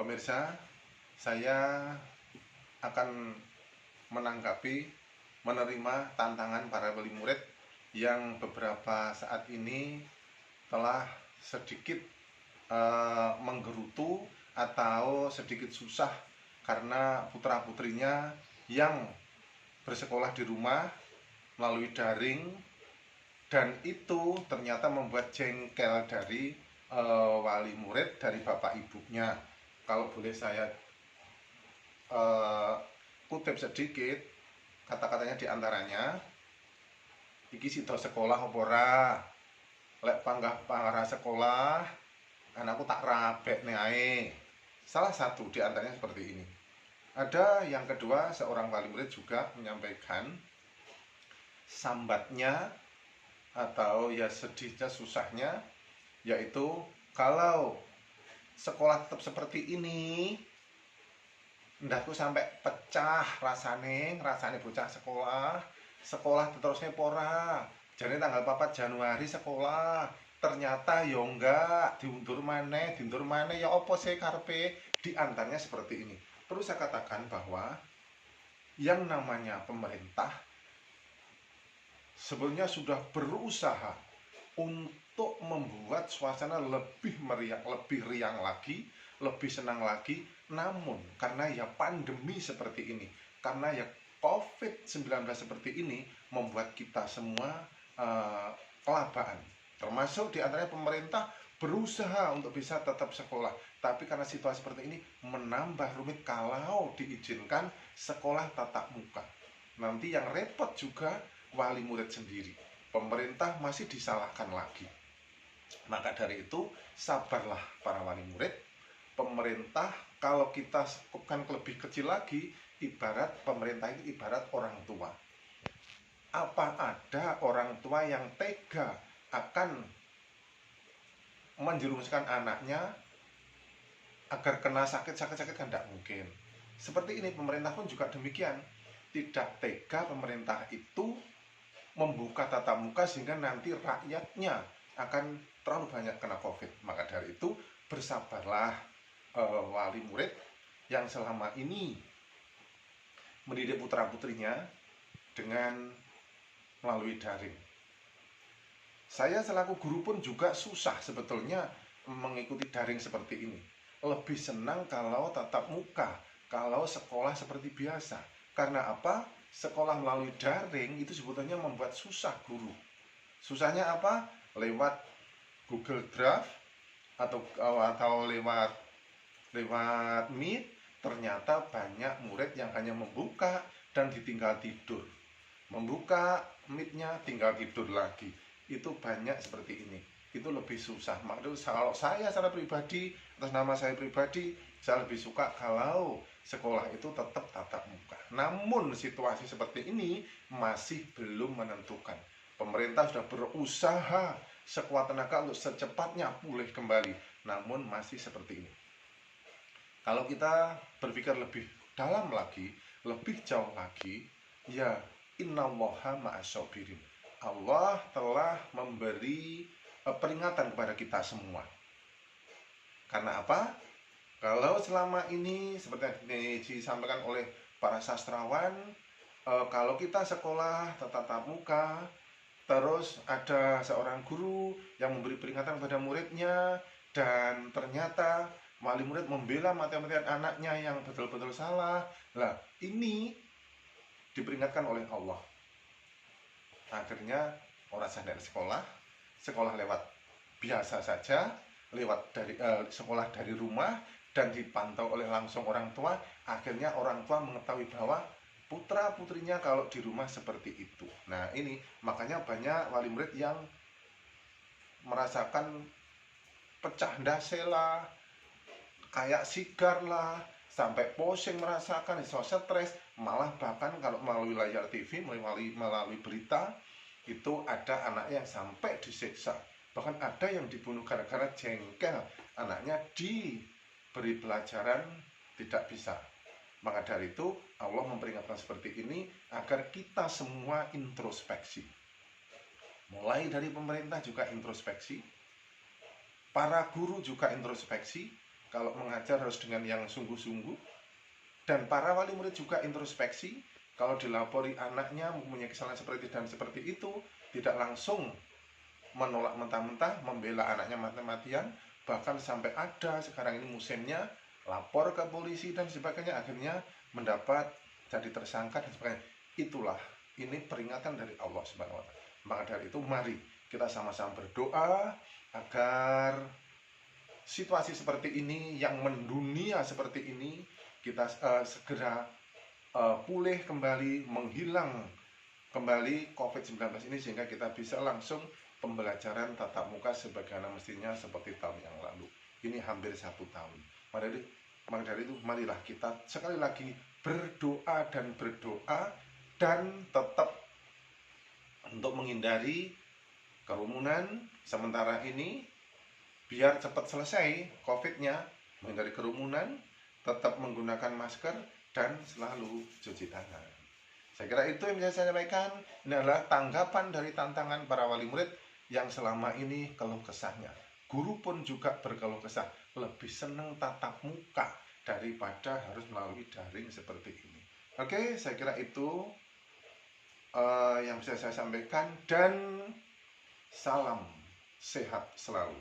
Pemirsa, saya akan menerima tantangan para wali murid yang beberapa saat ini telah sedikit menggerutu atau sedikit susah karena putra-putrinya yang bersekolah di rumah melalui daring, dan itu ternyata membuat jengkel dari wali murid, dari bapak ibunya. Kalau boleh saya kutip sedikit kata-katanya, diantaranya, iki sida sekolah apa ora, lek panggah sekolah anakku tak rabekne ae. Salah satu diantaranya seperti ini. Ada yang kedua, seorang wali murid juga menyampaikan sambatnya atau ya sedihnya, susahnya, yaitu kalau sekolah tetap seperti ini, ndahku sampai pecah rasane bocah sekolah terusnya pora. Jadi tanggal 4 Januari sekolah, ternyata ya enggak, diundur maneh ya apa sih karepe. Diantaranya seperti ini. Perlu saya katakan bahwa yang namanya pemerintah sebenarnya sudah berusaha untuk membuat suasana lebih meriah, lebih riang lagi, lebih senang lagi. Namun karena ya pandemi seperti ini, karena ya COVID-19 seperti ini, membuat kita semua kelabaan. Termasuk diantaranya pemerintah berusaha untuk bisa tetap sekolah, tapi karena situasi seperti ini menambah rumit kalau diizinkan sekolah tatap muka. Nanti yang repot juga wali murid sendiri, pemerintah masih disalahkan lagi. Maka dari itu, sabarlah para wali murid. Pemerintah, kalau kita kan lebih kecil lagi, ibarat pemerintah itu ibarat orang tua. Apa ada orang tua yang tega akan menjerumuskan anaknya agar kena sakit-sakit? Kan tidak mungkin. Seperti ini, pemerintah pun juga demikian. Tidak tega pemerintah itu membuka tatap muka sehingga nanti rakyatnya akan terlalu banyak kena COVID. Maka dari itu, bersabarlah wali murid yang selama ini mendidik putra-putrinya dengan melalui daring. Saya selaku guru pun juga susah sebetulnya mengikuti daring seperti ini. Lebih senang kalau tatap muka, kalau sekolah seperti biasa. Karena apa? Sekolah melalui daring itu sebetulnya membuat susah guru. Susahnya apa? Lewat Google Drive atau lewat Meet, ternyata banyak murid yang hanya membuka dan ditinggal tidur. Membuka Meet-nya tinggal tidur lagi. Itu banyak seperti ini. Itu lebih susah. Makanya kalau saya secara pribadi, atas nama saya pribadi, saya lebih suka kalau sekolah itu tetap tatap muka. Namun situasi seperti ini masih belum menentukan. Pemerintah sudah berusaha sekuat tenaga untuk secepatnya pulih kembali, namun masih seperti ini. Kalau kita berpikir lebih dalam lagi, lebih jauh lagi, ya innallaha ma'as-sabirin. Allah telah memberi peringatan kepada kita semua. Karena apa? Kalau selama ini seperti yang disampaikan oleh para sastrawan, kalau kita sekolah tatap muka, terus ada seorang guru yang memberi peringatan kepada muridnya, dan ternyata wali murid membela mati-matian anaknya yang betul-betul salah. Lah, ini diperingatkan oleh Allah. Akhirnya orang sadar sekolah lewat biasa saja, lewat dari sekolah dari rumah dan dipantau oleh langsung orang tua. Akhirnya orang tua mengetahui bahwa putra-putrinya kalau di rumah seperti itu. Nah, ini makanya banyak wali murid yang merasakan pecah ndasela, kayak sigar lah, sampai pusing merasakan, stres, malah bahkan kalau melalui layar TV, melalui berita, itu ada anak yang sampai disiksa. Bahkan ada yang dibunuh gara-gara jengkel anaknya diberi pelajaran tidak bisa. Maka dari itu Allah memperingatkan seperti ini agar kita semua introspeksi. Mulai dari pemerintah juga introspeksi, para guru juga introspeksi, kalau mengajar harus dengan yang sungguh-sungguh. Dan para wali murid juga introspeksi, kalau dilapori anaknya mempunyai kesalahan seperti dan seperti itu, tidak langsung menolak mentah-mentah, membela anaknya mati-matian, bahkan sampai ada sekarang ini musimnya lapor ke polisi dan sebagainya, akhirnya mendapat jadi tersangka dan sebagainya. Itulah, ini peringatan dari Allah Subhanahu wa Ta'ala. Maka dari itu mari kita sama-sama berdoa agar situasi seperti ini yang mendunia seperti ini kita segera pulih kembali, menghilang kembali COVID-19 ini, sehingga kita bisa langsung pembelajaran tatap muka sebagaimana mestinya seperti tahun yang lalu. Ini hampir 1 tahun. Maka dari itu marilah kita sekali lagi berdoa dan tetap untuk menghindari kerumunan sementara ini, biar cepat selesai COVID-nya, menghindari kerumunan, tetap menggunakan masker, dan selalu cuci tangan. Saya kira itu yang bisa saya sampaikan. Ini adalah tanggapan dari tantangan para wali murid yang selama ini keluh kesahnya. Guru pun juga berkeluh kesah, lebih senang tatap muka daripada harus melalui daring seperti ini. Oke, saya kira itu yang bisa saya sampaikan, dan salam sehat selalu.